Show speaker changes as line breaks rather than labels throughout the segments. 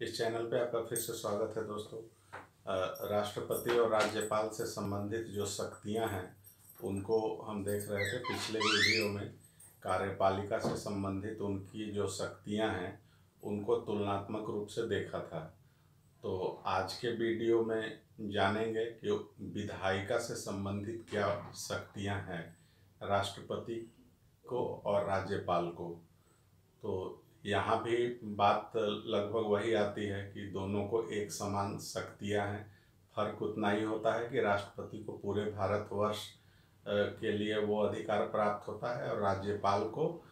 इस चैनल पे आपका फिर से स्वागत है दोस्तों। राष्ट्रपति और राज्यपाल से संबंधित जो शक्तियां हैं उनको हम देख रहे थे पिछले वीडियो में। कार्यपालिका से संबंधित उनकी जो शक्तियां हैं उनको तुलनात्मक रूप से देखा था। तो आज के वीडियो में जानेंगे कि विधायिका से संबंधित क्या शक्तियां हैं राष्ट्रपति को और राज्यपाल को। तो यहाँ भी बात लगभग वही आती है कि दोनों को एक समान शक्तियाँ हैं। फर्क उतना ही होता है कि राष्ट्रपति को पूरे भारतवर्ष के लिए वो अधिकार प्राप्त होता है और राज्यपाल को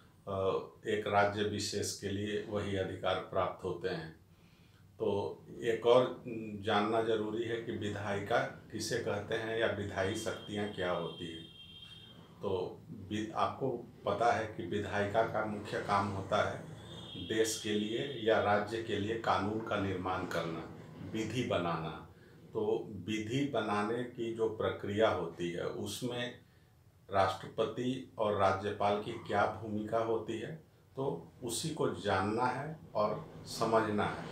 एक राज्य विशेष के लिए वही अधिकार प्राप्त होते हैं। तो एक और जानना जरूरी है कि विधायिका किसे कहते हैं या विधायी शक्तियाँ क्या होती है। तो आपको पता है कि विधायिका का मुख्य काम होता है देश के लिए या राज्य के लिए कानून का निर्माण करना, विधि बनाना। तो विधि बनाने की जो प्रक्रिया होती है उसमें राष्ट्रपति और राज्यपाल की क्या भूमिका होती है, तो उसी को जानना है और समझना है।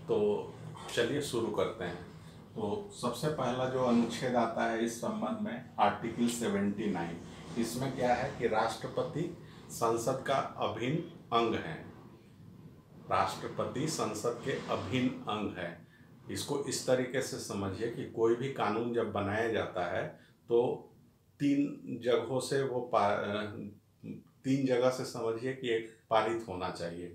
तो चलिए शुरू करते हैं। तो सबसे पहला जो अनुच्छेद आता है इस संबंध में आर्टिकल 79। इसमें क्या है कि राष्ट्रपति संसद का अभिन्न अंग है। राष्ट्रपति संसद के अभिन्न अंग है। इसको इस तरीके से समझिए कि कोई भी कानून जब बनाया जाता है तो तीन जगहों से तीन जगह से समझिए कि एक पारित होना चाहिए।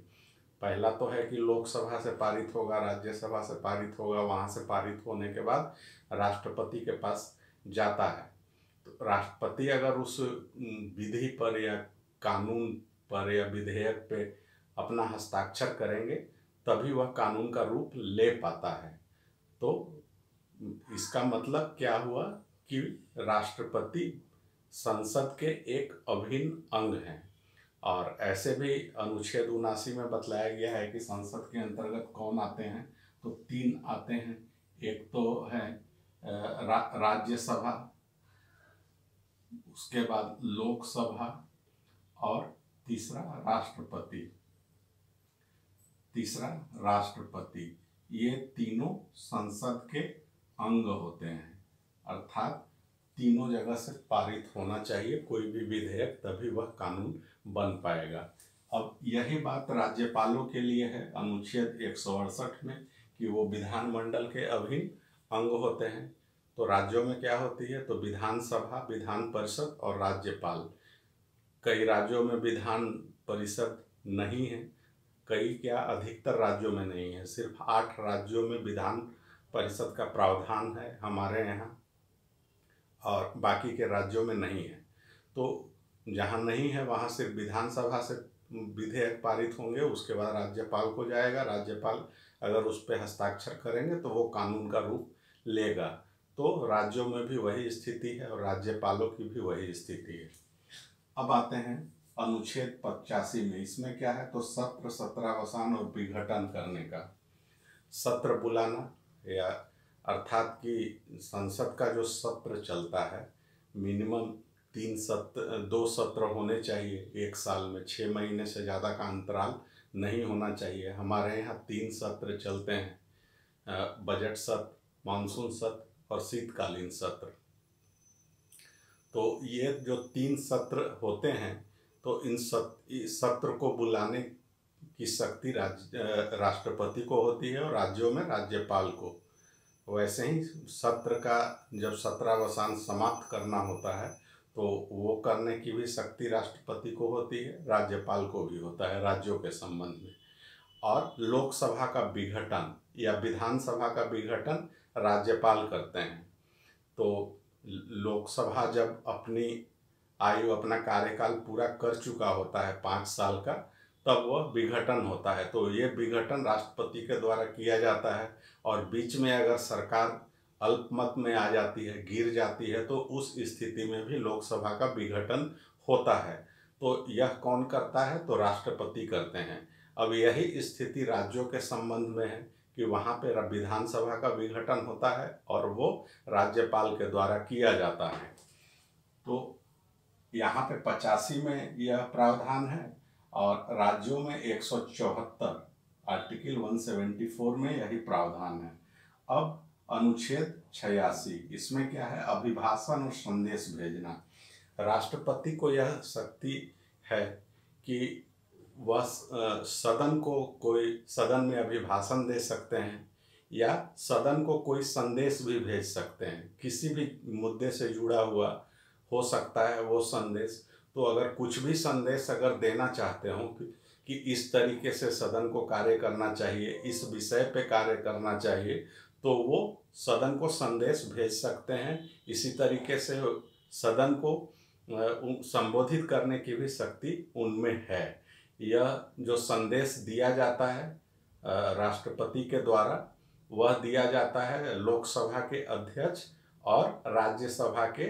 पहला तो है कि लोकसभा से पारित होगा, राज्यसभा से पारित होगा, वहाँ से पारित होने के बाद राष्ट्रपति के पास जाता है। तो राष्ट्रपति अगर उस विधि पर या कानून पर या विधेयक पे अपना हस्ताक्षर करेंगे तभी वह कानून का रूप ले पाता है। तो इसका मतलब क्या हुआ कि राष्ट्रपति संसद के एक अभिन्न अंग हैं। और ऐसे भी अनुच्छेद 79 में बतलाया गया है कि संसद के अंतर्गत कौन आते हैं, तो तीन आते हैं। एक तो है राज्यसभा, उसके बाद लोकसभा और तीसरा राष्ट्रपति। ये तीनों संसद के अंग होते हैं, अर्थात तीनों जगह से पारित होना चाहिए कोई भी विधेयक, तभी वह कानून बन पाएगा। अब यही बात राज्यपालों के लिए है अनुच्छेद 168 में कि वो विधानमंडल के अभिन्न अंग होते हैं। तो राज्यों में क्या होती है, तो विधानसभा, विधान परिषद और राज्यपाल। कई राज्यों में विधान परिषद नहीं है, कई क्या अधिकतर राज्यों में नहीं है। सिर्फ 8 राज्यों में विधान परिषद का प्रावधान है हमारे यहाँ, और बाकी के राज्यों में नहीं है। तो जहाँ नहीं है वहाँ सिर्फ विधानसभा से विधेयक पारित होंगे, उसके बाद राज्यपाल को जाएगा। राज्यपाल अगर उस पर हस्ताक्षर करेंगे तो वो कानून का रूप लेगा। तो राज्यों में भी वही स्थिति है और राज्यपालों की भी वही स्थिति है। अब आते हैं अनुच्छेद 85 में। इसमें क्या है, तो सत्र, सत्रावसान और विघटन करने का। सत्र बुलाना, या अर्थात कि संसद का जो सत्र चलता है मिनिमम 2 सत्र होने चाहिए एक साल में। 6 महीने से ज़्यादा का अंतराल नहीं होना चाहिए। हमारे यहाँ 3 सत्र चलते हैं, बजट सत्र, मानसून सत्र और शीतकालीन सत्र। तो ये जो 3 सत्र होते हैं, तो इन सत्र को बुलाने की शक्ति राष्ट्रपति को होती है और राज्यों में राज्यपाल को। वैसे ही सत्र का जब सत्रावसान समाप्त करना होता है तो वो करने की भी शक्ति राष्ट्रपति को होती है, राज्यपाल को भी होता है राज्यों के संबंध में। और लोकसभा का विघटन या विधानसभा का विघटन राज्यपाल करते हैं। तो लोकसभा जब अपना कार्यकाल पूरा कर चुका होता है 5 साल का, तब वह विघटन होता है। तो ये विघटन राष्ट्रपति के द्वारा किया जाता है। और बीच में अगर सरकार अल्पमत में आ जाती है, गिर जाती है, तो उस स्थिति में भी लोकसभा का विघटन होता है। तो यह कौन करता है, तो राष्ट्रपति करते हैं। अब यही स्थिति राज्यों के संबंध में है कि वहाँ पे विधानसभा का विघटन होता है और वो राज्यपाल के द्वारा किया जाता है। तो यहाँ पे 85 में यह प्रावधान है और राज्यों में 174 आर्टिकल 174 में यही प्रावधान है। अब अनुच्छेद 86, इसमें क्या है, अभिभाषण और संदेश भेजना। राष्ट्रपति को यह शक्ति है कि वह सदन में अभिभाषण दे सकते हैं या सदन को कोई संदेश भी भेज सकते हैं। किसी भी मुद्दे से जुड़ा हुआ हो सकता है वो संदेश। तो अगर कुछ भी संदेश अगर देना चाहते हो कि इस तरीके से सदन को कार्य करना चाहिए, इस विषय पे कार्य करना चाहिए, तो वो सदन को संदेश भेज सकते हैं। इसी तरीके से सदन को संबोधित करने की भी शक्ति उनमें है। यह जो संदेश दिया जाता है राष्ट्रपति के द्वारा, वह दिया जाता है लोकसभा के अध्यक्ष और राज्यसभा के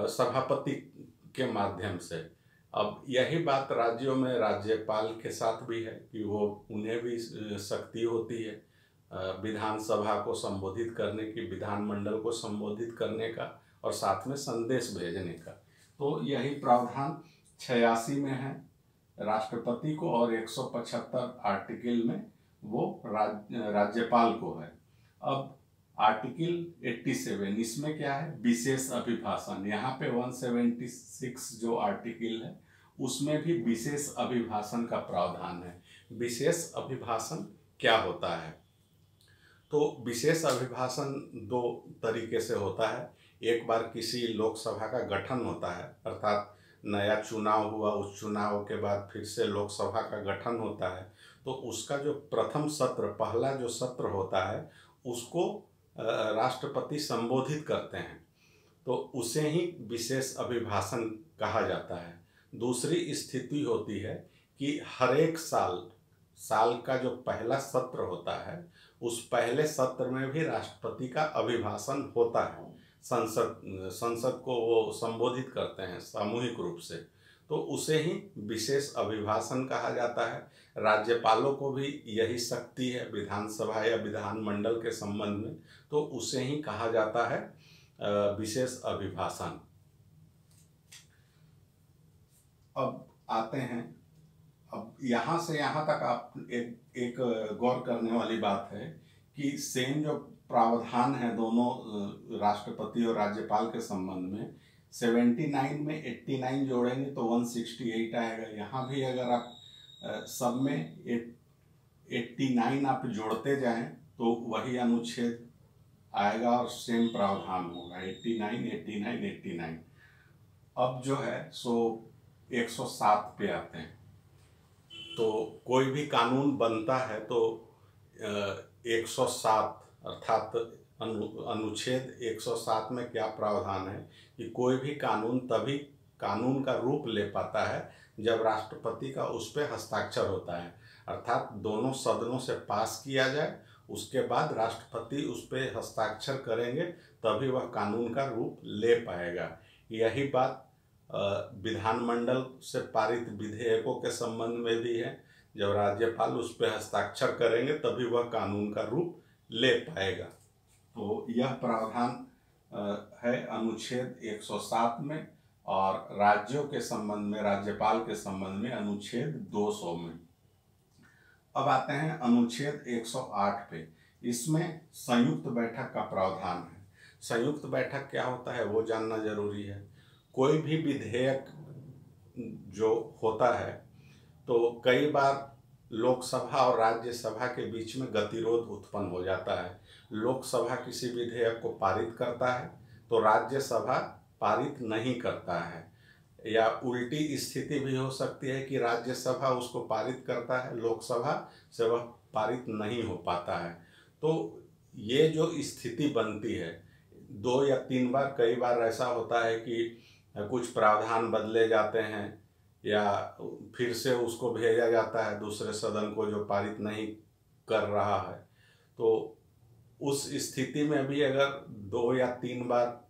सभापति के माध्यम से। अब यही बात राज्यों में राज्यपाल के साथ भी है कि वो उन्हें भी शक्ति होती है विधानसभा को संबोधित करने की, विधानमंडल को संबोधित करने का और साथ में संदेश भेजने का। तो यही प्रावधान 86 में है राष्ट्रपति को, और 175 आर्टिकल में वो राज्यपाल को है। अब आर्टिकल 87, इसमें क्या है, विशेष अभिभाषण। यहाँ पे 176 जो आर्टिकल है उसमें भी विशेष अभिभाषण का प्रावधान है। विशेष अभिभाषण क्या होता है? तो विशेष अभिभाषण दो तरीके से होता है। एक बार किसी लोकसभा का गठन होता है, अर्थात नया चुनाव हुआ, उस चुनाव के बाद फिर से लोकसभा का गठन होता है, तो उसका जो प्रथम सत्र, पहला जो सत्र होता है, उसको राष्ट्रपति संबोधित करते हैं, तो उसे ही विशेष अभिभाषण कहा जाता है। दूसरी स्थिति होती है कि हर एक साल का जो पहला सत्र होता है, उस पहले सत्र में भी राष्ट्रपति का अभिभाषण होता है। संसद को वो संबोधित करते हैं सामूहिक रूप से, तो उसे ही विशेष अभिभाषण कहा जाता है। राज्यपालों को भी यही शक्ति है विधानसभा या विधानमंडल के संबंध में, तो उसे ही कहा जाता है विशेष अभिभाषण। अब आते हैं, अब यहाँ से यहाँ तक आप एक गौर करने वाली बात है कि सेम जो प्रावधान है दोनों राष्ट्रपति और राज्यपाल के संबंध में, 79 में 89 जोड़ेंगे तो 168 आएगा। यहाँ भी अगर आप सब में 89 आप जोड़ते जाएं तो वही अनुच्छेद आएगा और सेम प्रावधान होगा, 89, 89, 89। अब जो है सो 107 पे आते हैं। तो कोई भी कानून बनता है तो 107 अर्थात अनुच्छेद 107 में क्या प्रावधान है कि कोई भी कानून तभी कानून का रूप ले पाता है जब राष्ट्रपति का उस पर हस्ताक्षर होता है, अर्थात दोनों सदनों से पास किया जाए, उसके बाद राष्ट्रपति उस पर हस्ताक्षर करेंगे तभी वह कानून का रूप ले पाएगा। यही बात विधानमंडल से पारित विधेयकों के संबंध में भी है। जब राज्यपाल उस पर हस्ताक्षर करेंगे तभी वह कानून का रूप ले पाएगा। तो यह प्रावधान है अनुच्छेद 107 में, और राज्यों के संबंध में, राज्यपाल के संबंध में अनुच्छेद 200 में। अब आते हैं अनुच्छेद 108 पे। इसमें संयुक्त बैठक का प्रावधान है। संयुक्त बैठक क्या होता है वो जानना जरूरी है। कोई भी विधेयक जो होता है तो कई बार लोकसभा और राज्यसभा के बीच में गतिरोध उत्पन्न हो जाता है। लोकसभा किसी विधेयक को पारित करता है तो राज्यसभा पारित नहीं करता है, या उल्टी स्थिति भी हो सकती है कि राज्यसभा उसको पारित करता है, लोकसभा से वह पारित नहीं हो पाता है। तो ये जो स्थिति बनती है 2 या 3 बार, कई बार ऐसा होता है कि कुछ प्रावधान बदले जाते हैं या फिर से उसको भेजा जाता है दूसरे सदन को जो पारित नहीं कर रहा है। तो उस स्थिति में भी अगर 2 या 3 बार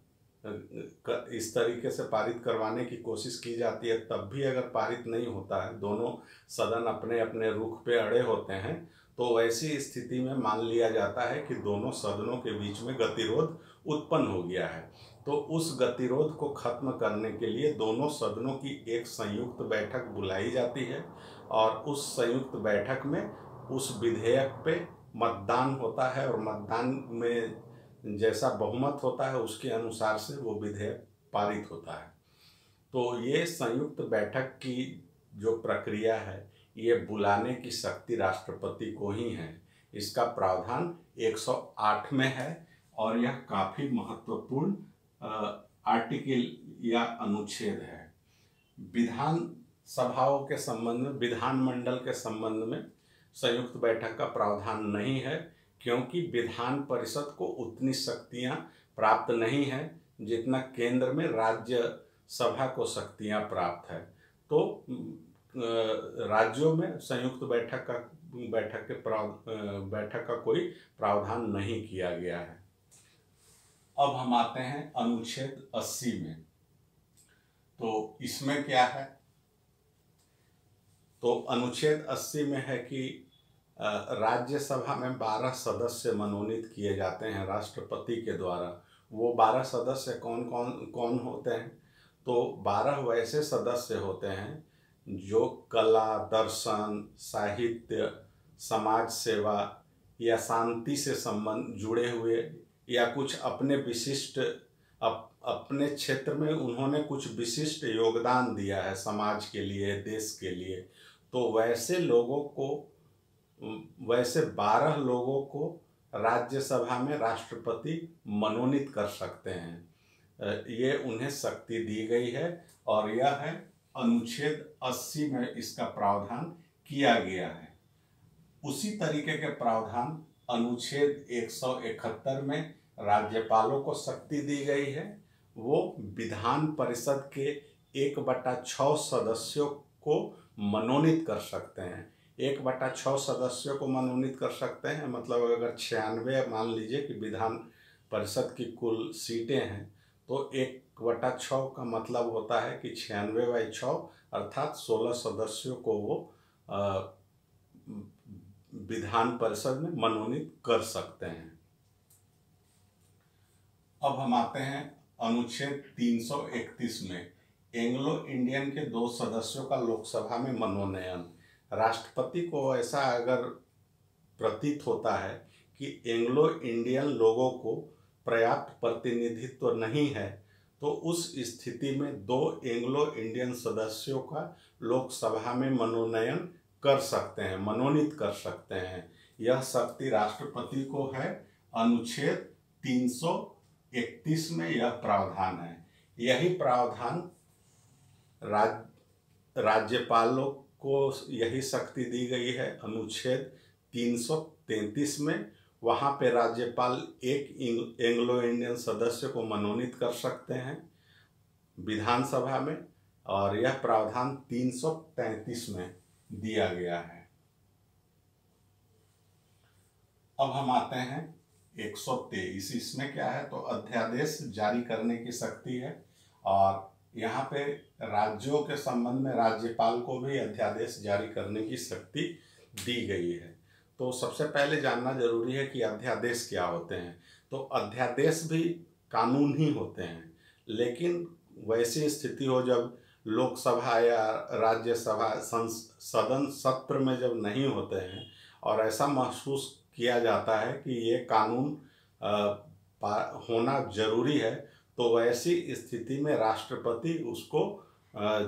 इस तरीके से पारित करवाने की कोशिश की जाती है, तब भी अगर पारित नहीं होता है, दोनों सदन अपने अपने रुख पे अड़े होते हैं, तो ऐसी स्थिति में मान लिया जाता है कि दोनों सदनों के बीच में गतिरोध उत्पन्न हो गया है। तो उस गतिरोध को खत्म करने के लिए दोनों सदनों की एक संयुक्त बैठक बुलाई जाती है, और उस संयुक्त बैठक में उस विधेयक पे मतदान होता है और मतदान में जैसा बहुमत होता है उसके अनुसार से वो विधेयक पारित होता है। तो ये संयुक्त बैठक की जो प्रक्रिया है ये बुलाने की शक्ति राष्ट्रपति को ही है। इसका प्रावधान 108 में है और यह काफ़ी महत्वपूर्ण आर्टिकल या अनुच्छेद है। विधान सभाओं के संबंध में, विधानमंडल के संबंध में संयुक्त बैठक का प्रावधान नहीं है, क्योंकि विधान परिषद को उतनी शक्तियां प्राप्त नहीं है जितना केंद्र में राज्य सभा को शक्तियां प्राप्त है। तो राज्यों में संयुक्त बैठक का कोई प्रावधान नहीं किया गया है। अब हम आते हैं अनुच्छेद 80 में। तो इसमें क्या है? तो अनुच्छेद 80 में है कि राज्यसभा में 12 सदस्य मनोनीत किए जाते हैं राष्ट्रपति के द्वारा। वो 12 सदस्य कौन होते हैं? तो 12 वैसे सदस्य होते हैं जो कला, दर्शन, साहित्य, समाज सेवा या शांति से संबंध जुड़े हुए या कुछ अपने विशिष्ट अपने क्षेत्र में उन्होंने कुछ विशिष्ट योगदान दिया है समाज के लिए, देश के लिए। तो वैसे 12 लोगों को राज्यसभा में राष्ट्रपति मनोनीत कर सकते हैं। ये उन्हें शक्ति दी गई है और यह है अनुच्छेद 80 में इसका प्रावधान किया गया है। उसी तरीके के प्रावधान अनुच्छेद 171 में राज्यपालों को शक्ति दी गई है। वो विधान परिषद के 1/6 सदस्यों को मनोनीत कर सकते हैं। 1/6 सदस्यों को मनोनीत कर सकते हैं, मतलब अगर 96 मान लीजिए कि विधान परिषद की कुल सीटें हैं तो 1/6 का मतलब होता है कि 96/6 अर्थात 16 सदस्यों को वो विधान परिषद में मनोनीत कर सकते हैं। अब हम आते हैं अनुच्छेद 331 में। एंग्लो इंडियन के 2 सदस्यों का लोकसभा में मनोनयन। राष्ट्रपति को ऐसा अगर प्रतीत होता है कि एंग्लो इंडियन लोगों को पर्याप्त प्रतिनिधित्व नहीं है तो उस स्थिति में 2 एंग्लो इंडियन सदस्यों का लोकसभा में मनोनयन कर सकते हैं, मनोनीत कर सकते हैं। यह शक्ति राष्ट्रपति को है। अनुच्छेद 331 में यह प्रावधान है। यही प्रावधान राज्यपालों को यही शक्ति दी गई है अनुच्छेद 333 में। वहाँ पे राज्यपाल एक एंग्लो इंडियन सदस्य को मनोनीत कर सकते हैं विधानसभा में, और यह प्रावधान 333 में दिया गया है। अब हम आते हैं 123। इसमें क्या है? तो अध्यादेश जारी करने की शक्ति है और यहाँ पे राज्यों के संबंध में राज्यपाल को भी अध्यादेश जारी करने की शक्ति दी गई है। तो सबसे पहले जानना जरूरी है कि अध्यादेश क्या होते हैं। तो अध्यादेश भी कानून ही होते हैं, लेकिन वैसी स्थिति हो जब लोकसभा या राज्यसभा सदन सत्र में जब नहीं होते हैं और ऐसा महसूस किया जाता है कि ये कानून होना जरूरी है, तो वैसी स्थिति में राष्ट्रपति उसको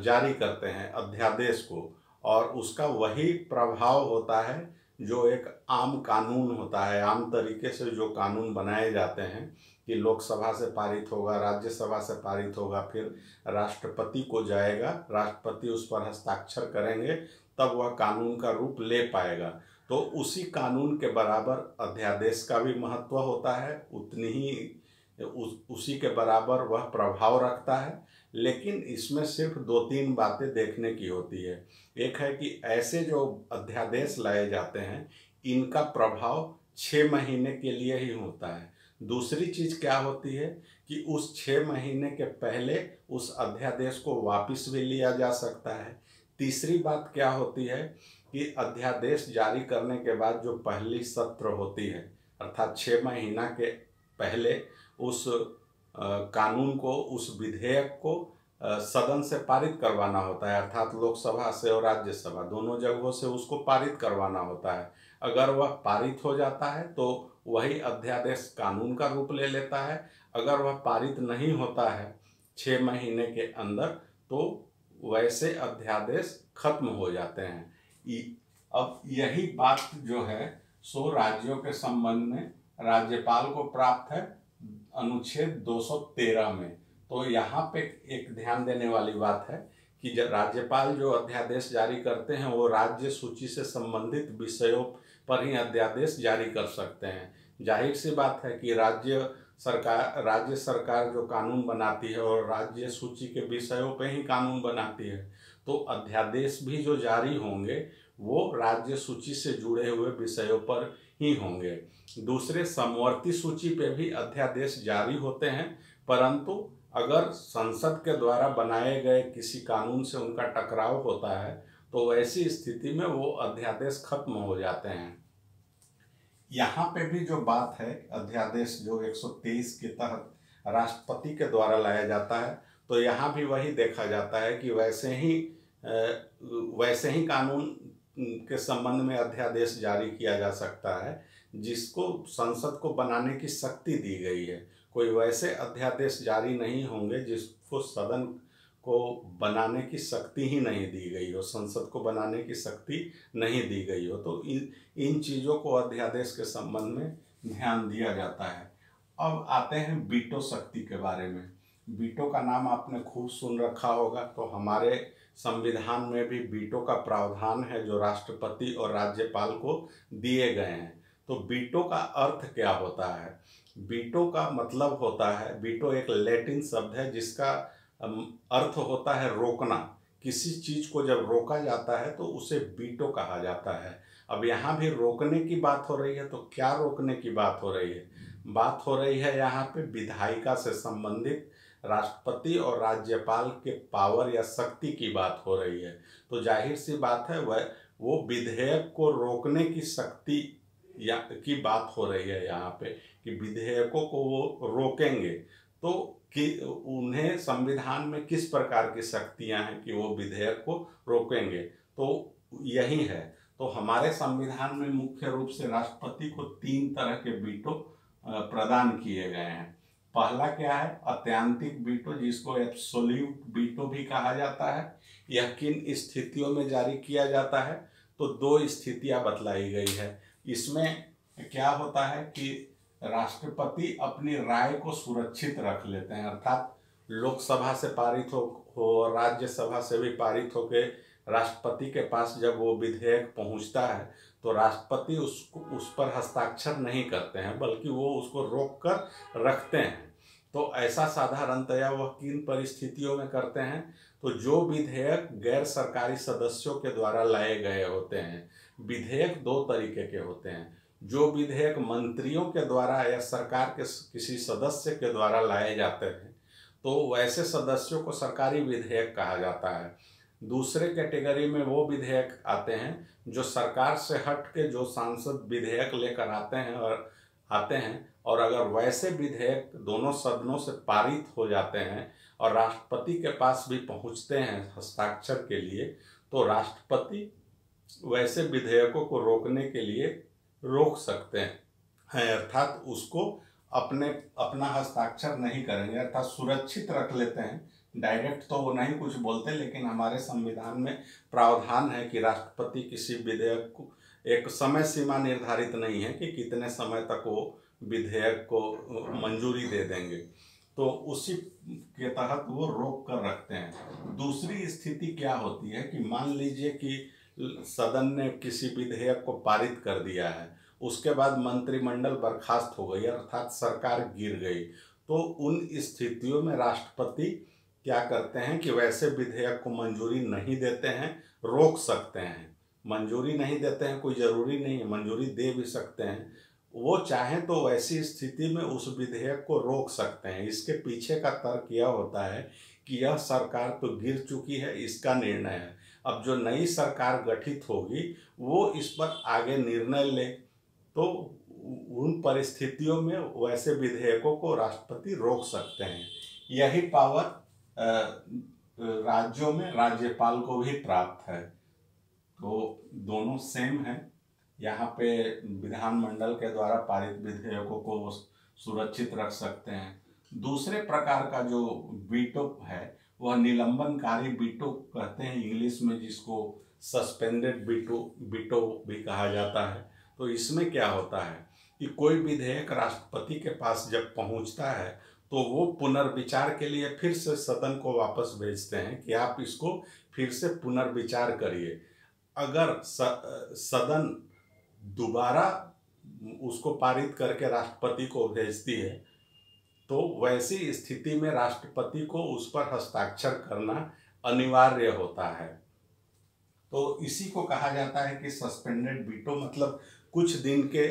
जारी करते हैं अध्यादेश को, और उसका वही प्रभाव होता है जो एक आम कानून होता है। आम तरीके से जो कानून बनाए जाते हैं कि लोकसभा से पारित होगा, राज्यसभा से पारित होगा, फिर राष्ट्रपति को जाएगा, राष्ट्रपति उस पर हस्ताक्षर करेंगे, तब वह कानून का रूप ले पाएगा। तो उसी कानून के बराबर अध्यादेश का भी महत्व होता है, उतनी ही उसी के बराबर वह प्रभाव रखता है। लेकिन इसमें सिर्फ 2-3 बातें देखने की होती है। एक है कि ऐसे जो अध्यादेश लाए जाते हैं इनका प्रभाव 6 महीने के लिए ही होता है। दूसरी चीज़ क्या होती है कि उस 6 महीने के पहले उस अध्यादेश को वापस भी लिया जा सकता है। तीसरी बात क्या होती है कि अध्यादेश जारी करने के बाद जो पहली सत्र होती है, अर्थात 6 महीना के पहले उस कानून को, उस विधेयक को सदन से पारित करवाना होता है, अर्थात लोकसभा से और राज्यसभा दोनों जगहों से उसको पारित करवाना होता है। अगर वह पारित हो जाता है तो वही अध्यादेश कानून का रूप ले लेता है। अगर वह पारित नहीं होता है 6 महीने के अंदर तो वैसे अध्यादेश खत्म हो जाते हैं। अब यही बात जो है सो राज्यों के संबंध में राज्यपाल को प्राप्त है अनुच्छेद 213 में। तो यहाँ पे एक ध्यान देने वाली बात है कि जब राज्यपाल जो अध्यादेश जारी करते हैं वो राज्य सूची से संबंधित विषयों पर ही अध्यादेश जारी कर सकते हैं। जाहिर सी बात है कि राज्य सरकार जो कानून बनाती है और राज्य सूची के विषयों पे ही कानून बनाती है, तो अध्यादेश भी जो जारी होंगे वो राज्य सूची से जुड़े हुए विषयों पर ही होंगे। दूसरे समवर्ती सूची पे भी अध्यादेश जारी होते हैं, परंतु अगर संसद के द्वारा बनाए गए किसी कानून से उनका टकराव होता है तो ऐसी स्थिति में वो अध्यादेश खत्म हो जाते हैं। यहाँ पे भी जो बात है अध्यादेश जो 123 के तहत राष्ट्रपति के द्वारा लाया जाता है, तो यहाँ भी वही देखा जाता है कि वैसे ही कानून के संबंध में अध्यादेश जारी किया जा सकता है जिसको संसद को बनाने की शक्ति दी गई है। कोई वैसे अध्यादेश जारी नहीं होंगे जिसको सदन को बनाने की शक्ति ही नहीं दी गई हो, संसद को बनाने की शक्ति नहीं दी गई हो। तो इन चीज़ों को अध्यादेश के संबंध में ध्यान दिया जाता है। अब आते हैं वीटो शक्ति के बारे में। वीटो का नाम आपने खूब सुन रखा होगा, तो हमारे संविधान में भी वीटो का प्रावधान है जो राष्ट्रपति और राज्यपाल को दिए गए हैं। तो वीटो का अर्थ क्या होता है? वीटो का मतलब होता है, वीटो एक लैटिन शब्द है जिसका अर्थ होता है रोकना। किसी चीज़ को जब रोका जाता है तो उसे वीटो कहा जाता है। अब यहाँ भी रोकने की बात हो रही है, तो क्या रोकने की बात हो रही है? बात हो रही है यहाँ पे विधायिका से संबंधित राष्ट्रपति और राज्यपाल के पावर या शक्ति की बात हो रही है। तो जाहिर सी बात है वो विधेयक को रोकने की शक्ति की बात हो रही है यहाँ पे, कि विधेयकों को वो रोकेंगे। तो कि उन्हें संविधान में किस प्रकार की शक्तियाँ हैं कि वो विधेयक को रोकेंगे, तो यही है। तो हमारे संविधान में मुख्य रूप से राष्ट्रपति को 3 तरह के वीटो प्रदान किए गए हैं। पहला क्या है? अत्यंतिक वीटो, जिसको एब्सोल्यूट वीटो भी कहा जाता है। यह किन स्थितियों में जारी किया जाता है? तो 2 स्थितियां बतलाई गई है। इसमें क्या होता है कि राष्ट्रपति अपनी राय को सुरक्षित रख लेते हैं, अर्थात लोकसभा से पारित हो राज्यसभा से भी पारित होके राष्ट्रपति के पास जब वो विधेयक पहुंचता है तो राष्ट्रपति उस पर हस्ताक्षर नहीं करते हैं, बल्कि वो उसको रोक कर रखते हैं। तो ऐसा साधारणतया वह किन परिस्थितियों में करते हैं? तो जो विधेयक गैर सरकारी सदस्यों के द्वारा लाए गए होते हैं। विधेयक 2 तरीके के होते हैं। जो विधेयक मंत्रियों के द्वारा या सरकार के किसी सदस्य के द्वारा लाए जाते हैं तो वैसे सदस्यों को सरकारी विधेयक कहा जाता है। दूसरे कैटेगरी में वो विधेयक आते हैं जो सरकार से हट के जो सांसद विधेयक लेकर आते हैं और अगर वैसे विधेयक दोनों सदनों से पारित हो जाते हैं और राष्ट्रपति के पास भी पहुंचते हैं हस्ताक्षर के लिए, तो राष्ट्रपति वैसे विधेयकों को रोकने के लिए रोक सकते हैं, अर्थात उसको अपना हस्ताक्षर नहीं करेंगे, अर्थात सुरक्षित रख लेते हैं। डायरेक्ट तो वो नहीं कुछ बोलते, लेकिन हमारे संविधान में प्रावधान है कि राष्ट्रपति किसी विधेयक को एक समय सीमा निर्धारित नहीं है कि कितने समय तक वो विधेयक को मंजूरी दे देंगे, तो उसी के तहत वो रोक कर रखते हैं। दूसरी स्थिति क्या होती है कि मान लीजिए कि सदन ने किसी विधेयक को पारित कर दिया है, उसके बाद मंत्रिमंडल बर्खास्त हो गई, अर्थात सरकार गिर गई, तो उन स्थितियों में राष्ट्रपति क्या करते हैं कि वैसे विधेयक को मंजूरी नहीं देते हैं, रोक सकते हैं। मंजूरी नहीं देते हैं कोई ज़रूरी नहीं है, मंजूरी दे भी सकते हैं। वो चाहें तो वैसी स्थिति में उस विधेयक को रोक सकते हैं। इसके पीछे का तर्क यह होता है कि यह सरकार तो गिर चुकी है, इसका निर्णय है। अब जो नई सरकार गठित होगी वो इस पर आगे निर्णय ले, तो उन परिस्थितियों में वैसे विधेयकों को राष्ट्रपति रोक सकते हैं। यही पावर राज्यों में राज्यपाल को भी प्राप्त है। तो दोनों सेम है। यहाँ पे विधानमंडल के द्वारा पारित विधेयकों को वो सुरक्षित रख सकते हैं। दूसरे प्रकार का जो वीटो है वह निलंबनकारी वीटो कहते हैं इंग्लिश में, जिसको सस्पेंडेड वीटो भी कहा जाता है। तो इसमें क्या होता है कि कोई विधेयक राष्ट्रपति के पास जब पहुंचता है तो वो पुनर्विचार के लिए फिर से सदन को वापस भेजते हैं कि आप इसको फिर से पुनर्विचार करिए। अगर सदन दोबारा उसको पारित करके राष्ट्रपति को भेजती है तो वैसी स्थिति में राष्ट्रपति को उस पर हस्ताक्षर करना अनिवार्य होता है। तो इसी को कहा जाता है कि सस्पेंडेड वीटो, मतलब कुछ दिन के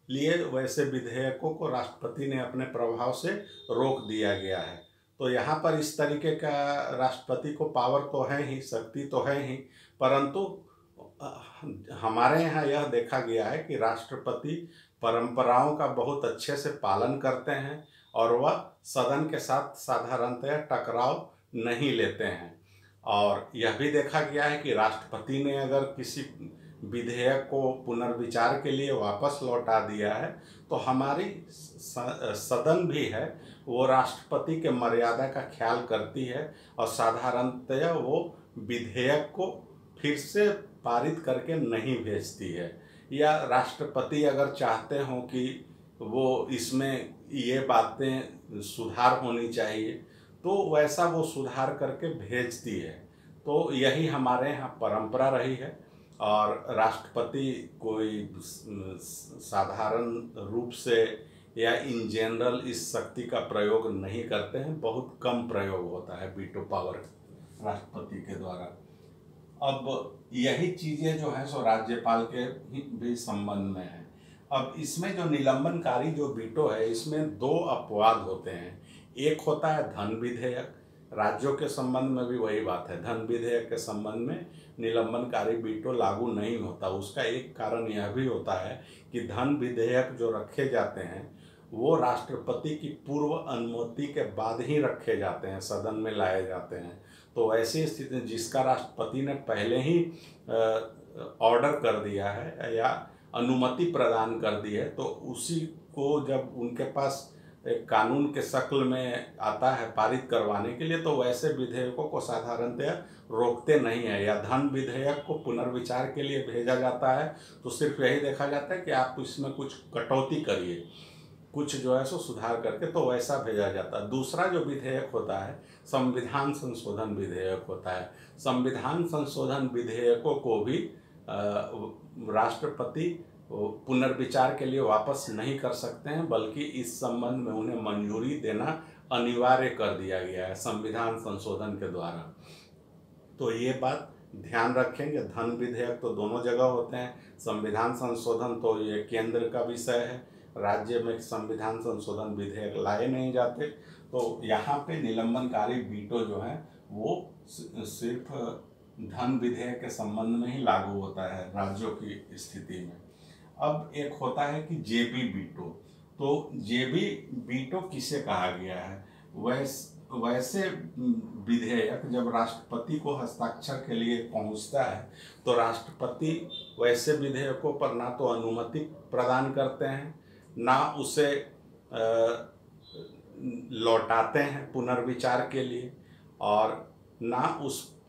लिए वैसे विधेयकों को राष्ट्रपति ने अपने प्रभाव से रोक दिया गया है। तो यहाँ पर इस तरीके का राष्ट्रपति को पावर तो है ही, शक्ति तो है ही, परंतु हमारे यहाँ यह देखा गया है कि राष्ट्रपति परंपराओं का बहुत अच्छे से पालन करते हैं और वह सदन के साथ साधारणतया टकराव नहीं लेते हैं। और यह भी देखा गया है कि राष्ट्रपति ने अगर किसी विधेयक को पुनर्विचार के लिए वापस लौटा दिया है तो हमारी सदन भी है वो राष्ट्रपति के मर्यादा का ख्याल करती है और साधारणतया वो विधेयक को फिर से पारित करके नहीं भेजती है। या राष्ट्रपति अगर चाहते हों कि वो इसमें ये बातें सुधार होनी चाहिए तो वैसा वो सुधार करके भेजती है। तो यही हमारे यहाँ परंपरा रही है और राष्ट्रपति कोई साधारण रूप से या इन जनरल इस शक्ति का प्रयोग नहीं करते हैं, बहुत कम प्रयोग होता है वीटो पावर राष्ट्रपति के द्वारा। अब यही चीज़ें जो हैं सो राज्यपाल के भी संबंध में है। अब इसमें जो निलंबनकारी जो वीटो है इसमें दो अपवाद होते हैं। एक होता है धन विधेयक, राज्यों के संबंध में भी वही बात है, धन विधेयक के संबंध में निलंबनकारी वीटो लागू नहीं होता। उसका एक कारण यह भी होता है कि धन विधेयक जो रखे जाते हैं वो राष्ट्रपति की पूर्व अनुमति के बाद ही रखे जाते हैं, सदन में लाए जाते हैं। तो ऐसी स्थिति में जिसका राष्ट्रपति ने पहले ही ऑर्डर कर दिया है या अनुमति प्रदान कर दी है तो उसी को जब उनके पास एक कानून के शक्ल में आता है पारित करवाने के लिए तो वैसे विधेयकों को साधारणतया रोकते नहीं है। या धन विधेयक को पुनर्विचार के लिए भेजा जाता है तो सिर्फ यही देखा जाता है कि आप इसमें कुछ कटौती करिए, कुछ जो है सो सुधार करके, तो वैसा भेजा जाता है। दूसरा जो विधेयक होता है संविधान संशोधन विधेयक होता है। संविधान संशोधन विधेयकों को भी राष्ट्रपति पुनर्विचार के लिए वापस नहीं कर सकते हैं, बल्कि इस संबंध में उन्हें मंजूरी देना अनिवार्य कर दिया गया है संविधान संशोधन के द्वारा। तो ये बात ध्यान रखेंगे, धन विधेयक तो दोनों जगह होते हैं, संविधान संशोधन तो ये केंद्र का विषय है, राज्य में संविधान संशोधन विधेयक लाए नहीं जाते। तो यहाँ पे निलंबनकारी वीटो जो है वो सिर्फ धन विधेयक के संबंध में ही लागू होता है राज्यों की स्थिति में। अब एक होता है कि जेबी वीटो। तो जेबी वीटो किसे कहा गया है? वैसे विधेयक जब राष्ट्रपति को हस्ताक्षर के लिए पहुंचता है तो राष्ट्रपति वैसे विधेयकों पर ना तो अनुमति प्रदान करते हैं, ना उसे लौटाते हैं पुनर्विचार के लिए, और ना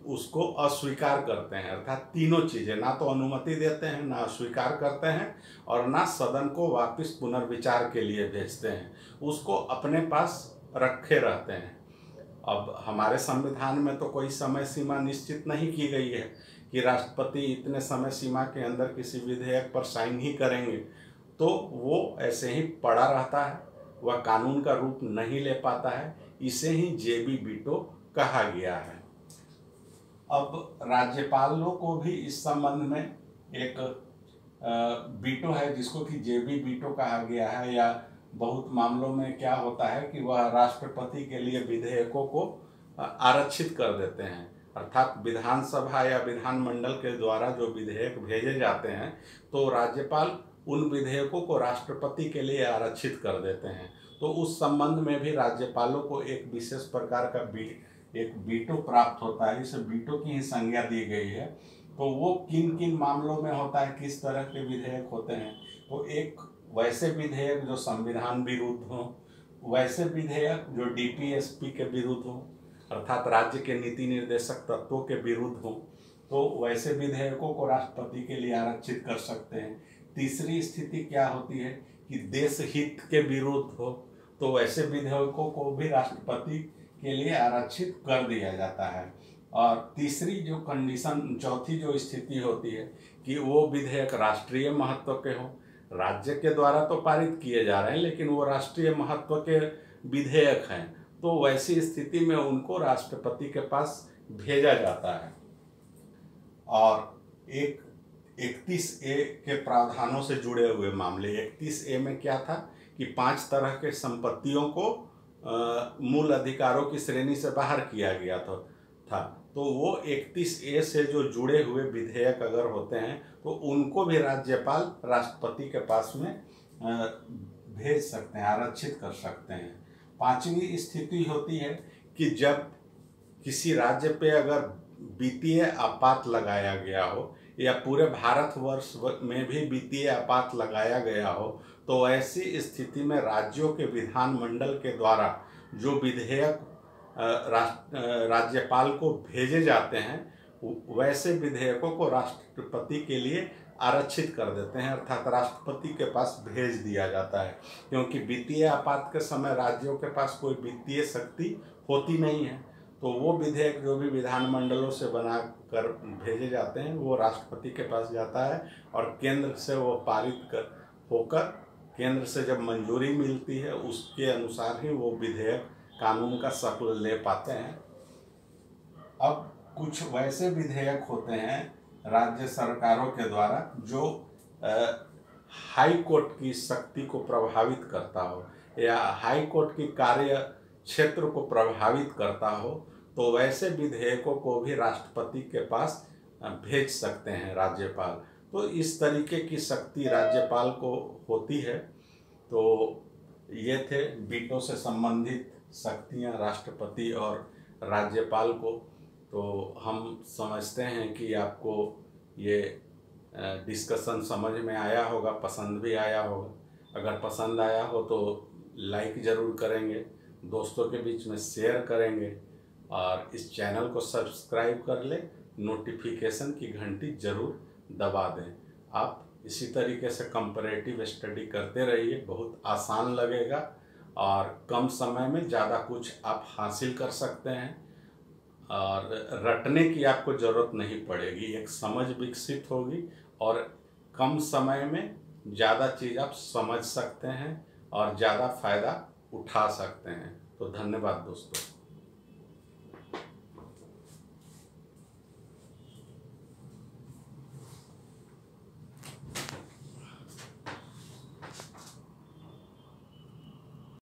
उसको अस्वीकार करते हैं। अर्थात तीनों चीज़ें, ना तो अनुमति देते हैं, ना अस्वीकार करते हैं, और ना सदन को वापस पुनर्विचार के लिए भेजते हैं, उसको अपने पास रखे रहते हैं। अब हमारे संविधान में तो कोई समय सीमा निश्चित नहीं की गई है कि राष्ट्रपति इतने समय सीमा के अंदर किसी विधेयक पर साइन ही करेंगे, तो वो ऐसे ही पड़ा रहता है, वह कानून का रूप नहीं ले पाता है। इसे ही जेबी वीटो कहा गया है। अब राज्यपालों को भी इस संबंध में एक वीटो है जिसको कि जेबी वीटो कहा गया है। या बहुत मामलों में क्या होता है कि वह राष्ट्रपति के लिए विधेयकों को आरक्षित कर देते हैं, अर्थात विधानसभा या विधानमंडल के द्वारा जो विधेयक भेजे जाते हैं तो राज्यपाल उन विधेयकों को राष्ट्रपति के लिए आरक्षित कर देते हैं। तो उस संबंध में भी राज्यपालों को एक विशेष प्रकार का एक वीटो प्राप्त होता है। इसे वीटो की ही संज्ञा दी गई है तो वो किन किन मामलों में होता है, किस तरह के विधेयक होते हैं। तो एक वैसे विधेयक जो संविधान विरुद्ध हो, वैसे विधेयक जो डीपीएसपी के विरुद्ध हो अर्थात राज्य के नीति निर्देशक तत्वों के विरुद्ध हो, तो वैसे विधेयकों को राष्ट्रपति के लिए आरक्षित कर सकते हैं। तीसरी स्थिति क्या होती है कि देश हित के विरुद्ध हो, तो वैसे विधेयकों को भी राष्ट्रपति के लिए आरक्षित कर दिया जाता है। और तीसरी जो कंडीशन, चौथी जो स्थिति होती है कि वो विधेयक राष्ट्रीय महत्व के हो, राज्य के द्वारा तो पारित किए जा रहे हैं लेकिन वो राष्ट्रीय महत्व के विधेयक हैं, तो वैसी स्थिति में उनको राष्ट्रपति के पास भेजा जाता है। और एक 31A के प्रावधानों से जुड़े हुए मामले, 31A में क्या था कि 5 तरह के संपत्तियों को मूल अधिकारों की श्रेणी से बाहर किया गया था। तो वो 31A से जो जुड़े हुए विधेयक अगर होते हैं तो उनको भी राज्यपाल राष्ट्रपति के पास में भेज सकते हैं, आरक्षित कर सकते हैं। पांचवी स्थिति होती है कि जब किसी राज्य पे अगर वित्तीय आपात लगाया गया हो या पूरे भारतवर्ष में भी वित्तीय आपात लगाया गया हो, तो ऐसी स्थिति में राज्यों के विधानमंडल के द्वारा जो विधेयक राज्यपाल को भेजे जाते हैं, वैसे विधेयकों को राष्ट्रपति के लिए आरक्षित कर देते हैं, अर्थात राष्ट्रपति के पास भेज दिया जाता है। क्योंकि वित्तीय आपात के समय राज्यों के पास कोई वित्तीय शक्ति होती नहीं है, तो वो विधेयक जो भी विधानमंडलों से बना कर भेजे जाते हैं वो राष्ट्रपति के पास जाता है और केंद्र से वो पारित होकर केंद्र से जब मंजूरी मिलती है उसके अनुसार ही वो विधेयक कानून का शक्ल ले पाते हैं। अब कुछ वैसे विधेयक होते हैं राज्य सरकारों के द्वारा जो हाई कोर्ट की शक्ति को प्रभावित करता हो या हाई कोर्ट की कार्य क्षेत्र को प्रभावित करता हो, तो वैसे विधेयकों को भी राष्ट्रपति के पास भेज सकते हैं राज्यपाल। तो इस तरीके की शक्ति राज्यपाल को होती है। तो ये थे वीटो से संबंधित शक्तियां राष्ट्रपति और राज्यपाल को। तो हम समझते हैं कि आपको ये डिस्कशन समझ में आया होगा, पसंद भी आया होगा। अगर पसंद आया हो तो लाइक ज़रूर करेंगे, दोस्तों के बीच में शेयर करेंगे और इस चैनल को सब्सक्राइब कर ले, नोटिफिकेशन की घंटी ज़रूर दबा दें। आप इसी तरीके से कंपैरेटिव स्टडी करते रहिए, बहुत आसान लगेगा और कम समय में ज़्यादा कुछ आप हासिल कर सकते हैं और रटने की आपको ज़रूरत नहीं पड़ेगी। एक समझ विकसित होगी और कम समय में ज़्यादा चीज़ आप समझ सकते हैं और ज़्यादा फ़ायदा उठा सकते हैं। तो धन्यवाद दोस्तों।